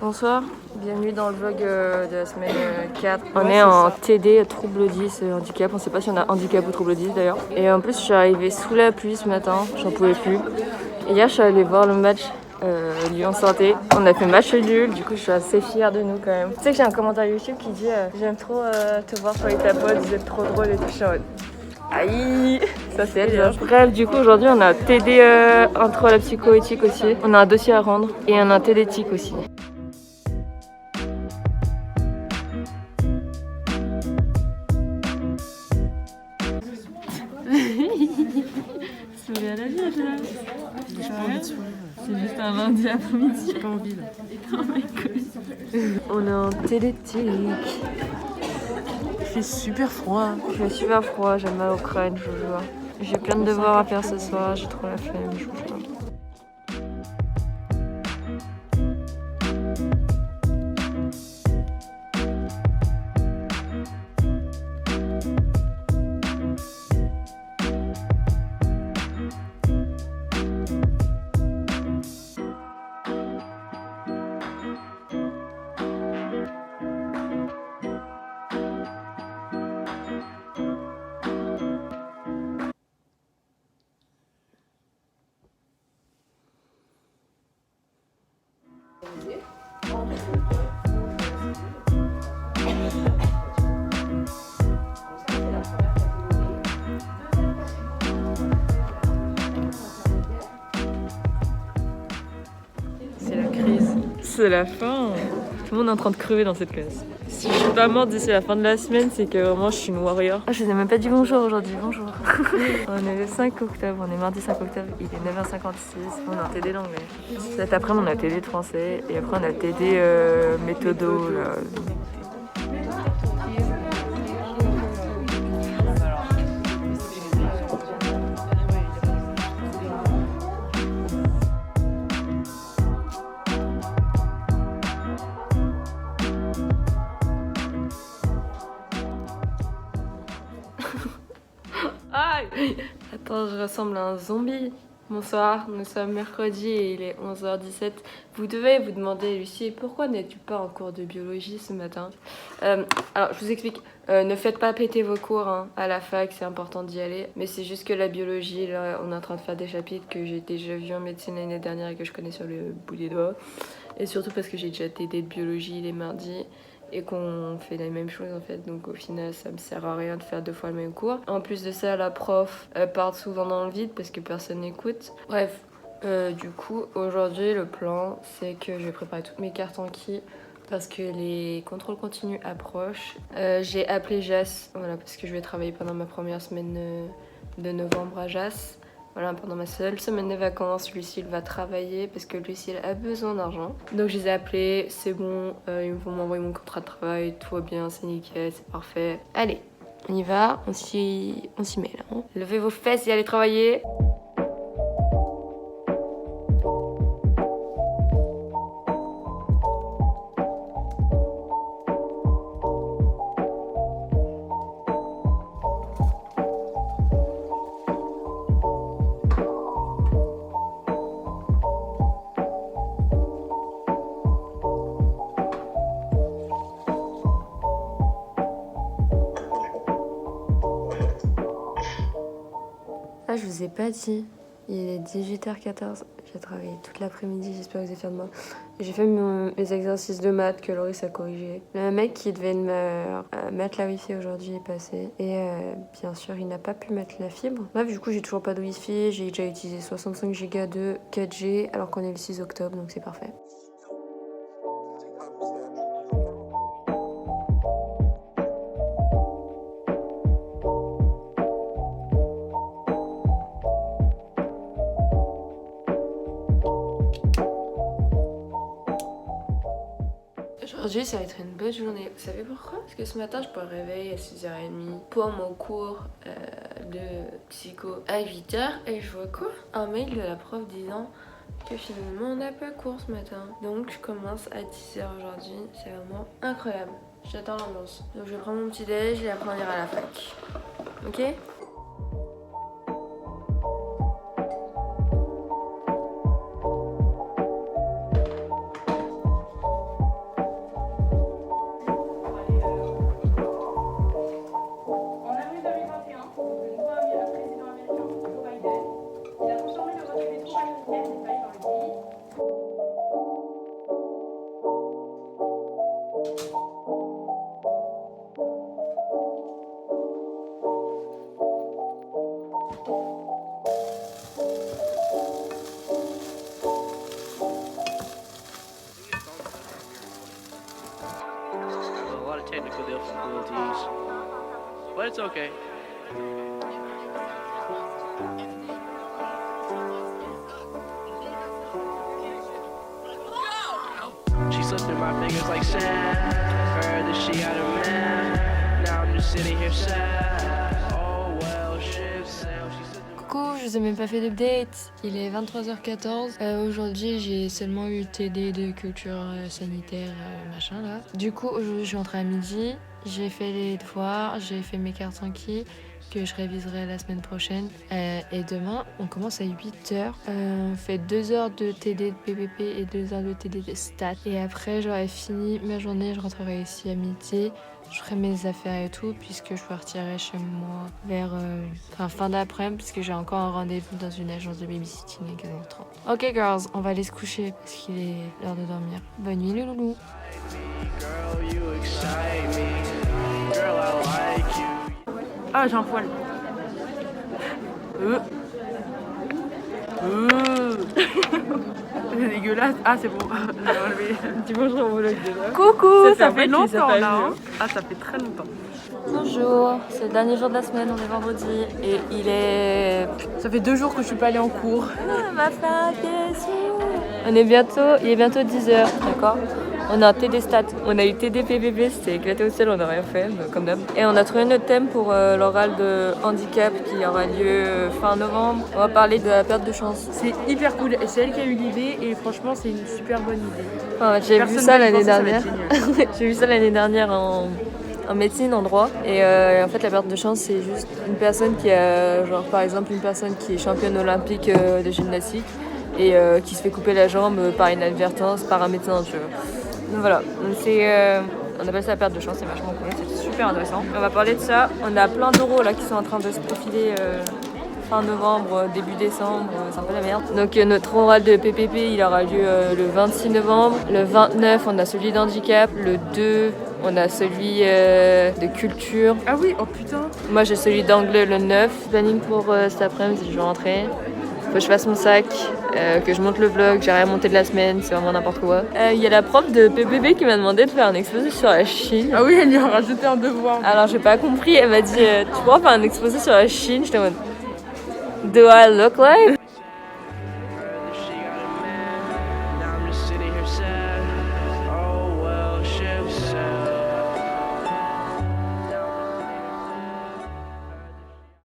Bonsoir, bienvenue dans le vlog de la semaine 4. On est en TD, trouble 10, handicap. On sait pas si on a handicap ou trouble 10 d'ailleurs. Et en plus, je suis arrivée sous la pluie ce matin, j'en pouvais plus. Et hier, je suis allée voir le match Lyon Santé. On a fait match nul, du coup, je suis assez fière de nous quand même. Tu sais que j'ai un commentaire YouTube qui dit j'aime trop te voir sur les tapotes, vous êtes trop drôle et tout. Je suis en mode aïe, ça c'est elle. Bref, du coup, aujourd'hui, on a TD entre la psychoéthique aussi. On a un dossier à rendre et on a un TD éthique aussi. Sauver à la vie là. J'ai pas envie de sourire. C'est juste un lundi après-midi. J'ai pas envie là. Oh my god. On est en télétique. Il fait super froid. Il fait super froid, j'ai mal au crâne, je vous jure. J'ai plein de devoirs à faire ce soir, j'ai trop la flemme, je vous jure. C'est la crise. C'est la fin. Tout le monde est en train de crever dans cette classe. Si je suis pas morte d'ici la fin de la semaine, c'est que vraiment je suis une warrior. Ah, je vous ai même pas dit bonjour aujourd'hui, bonjour. On est le 5 octobre, on est mardi 5 octobre, il est 9h56, on a un TD d'anglais. Cet après-midi on a TD de français et après on a TD méthodo. Là. Aïe! Attends, je ressemble à un zombie. Bonsoir, nous sommes mercredi et il est 11h17. Vous devez vous demander, Lucie, pourquoi n'es-tu pas en cours de biologie ce matin? Alors, je vous explique. Ne faites pas péter vos cours hein, à la fac, c'est important d'y aller. Mais c'est juste que la biologie, là, on est en train de faire des chapitres que j'ai déjà vus en médecine l'année dernière et que je connais sur le bout des doigts. Et surtout parce que j'ai déjà TD de biologie les mardis. Et qu'on fait la même chose en fait, donc au final ça me sert à rien de faire 2 fois le même cours. En plus de ça, la prof part souvent dans le vide parce que personne n'écoute. Bref, du coup aujourd'hui le plan c'est que je vais préparer toutes mes cartes en qui parce que les contrôles continus approchent. J'ai appelé Jas, voilà, parce que je vais travailler pendant ma première semaine de novembre à Jas. Voilà, pendant ma seule semaine de vacances, Lucille va travailler parce que Lucille a besoin d'argent. Donc je les ai appelés, c'est bon, ils vont m'envoyer mon contrat de travail, tout va bien, c'est nickel, c'est parfait. Allez, on y va, on s'y met là. Hein. Levez vos fesses et allez travailler. Ah, je vous ai pas dit, il est 18h14, j'ai travaillé toute l'après-midi, j'espère que vous êtes fiers de moi. J'ai fait mes exercices de maths que Loris a corrigé. Le mec qui devait me mettre la wifi aujourd'hui est passé et bien sûr il n'a pas pu mettre la fibre. Bref, du coup j'ai toujours pas de wifi, j'ai déjà utilisé 65 Go de 4G alors qu'on est le 6 octobre donc c'est parfait. Aujourd'hui, ça va être une bonne journée. Vous savez pourquoi? Parce que ce matin, je me réveille à 6h30 pour mon cours de psycho à 8h et je vois quoi? Un mail de la prof disant que finalement on n'a pas cours ce matin. Donc je commence à 10h aujourd'hui. C'est vraiment incroyable. J'attends l'ambiance. Donc je prends mon petit déj et après on ira à la fac. Ok? technical difficulties, but it's okay. She slipped through my fingers like sand. Heard that she had a man. Now I'm just sitting here sad. Oh well, shit sail. She said. Coucou, je vous ai même pas fait d'update. Il est 23h14. Aujourd'hui, j'ai seulement eu TD de culture sanitaire, machin là. Du coup, aujourd'hui, je suis entrée à midi. J'ai fait les devoirs, j'ai fait mes cartes Anki que je réviserai la semaine prochaine. Et demain, on commence à 8h. On fait 2 heures de TD de PPP et 2 heures de TD de stats. Et après, j'aurai fini ma journée, je rentrerai ici à midi. Je ferai mes affaires et tout, puisque je partirai chez moi vers fin d'après-midi, puisque j'ai encore un rendez-vous dans une agence de babysitting à 15h30. Ok girls, on va aller se coucher, parce qu'il est l'heure de dormir. Bonne nuit les loulous. Girl, you excite me. Girl, I like you. Ah, j'ai un poil. C'est dégueulasse. Ah, c'est bon. Tu mangeras mon vlog déjà. Coucou, ça fait fait longtemps là. Hein. Ah, ça fait très longtemps. Bonjour, c'est le dernier jour de la semaine, on est vendredi et il est... Ça fait 2 jours que je suis pas allée en cours. ma femme, il est bientôt 10h, d'accord. On a un TD stats, on a eu TD PPP, c'était éclaté au ciel, on n'a rien fait, comme d'hab. Et on a trouvé notre thème pour l'oral de handicap qui aura lieu fin novembre. On va parler de la perte de chance. C'est hyper cool. Et c'est elle qui a eu l'idée et franchement, c'est une super bonne idée. Enfin, j'ai vu Personne ça n'avait l'année pensé, ça va dernière. être génial. J'ai vu ça l'année dernière en médecine, en droit. Et en fait, la perte de chance, c'est juste une personne qui a, genre par exemple, une personne qui est championne olympique de gymnastique et qui se fait couper la jambe par inadvertance par un médecin, tu vois. Donc voilà, on appelle ça la perte de chance, c'est vachement cool, c'est super intéressant. On va parler de ça, on a plein d'euros là qui sont en train de se profiler fin novembre, début décembre, c'est un peu la merde. Donc notre oral de PPP, il aura lieu le 26 novembre. Le 29, on a celui d'handicap. Le 2, on a celui de culture. Ah oui, oh putain. Moi, j'ai celui d'anglais le 9. Planning pour cet après-midi, si je veux rentrer. Faut que je fasse mon sac, que je monte le vlog, j'ai rien monté de la semaine, c'est vraiment n'importe quoi. Il y a la prof de PPP qui m'a demandé de faire un exposé sur la Chine. Ah oui, elle lui a rajouté un devoir. Alors j'ai pas compris, elle m'a dit tu pourras faire un exposé sur la Chine. J'étais en mode Do I look like?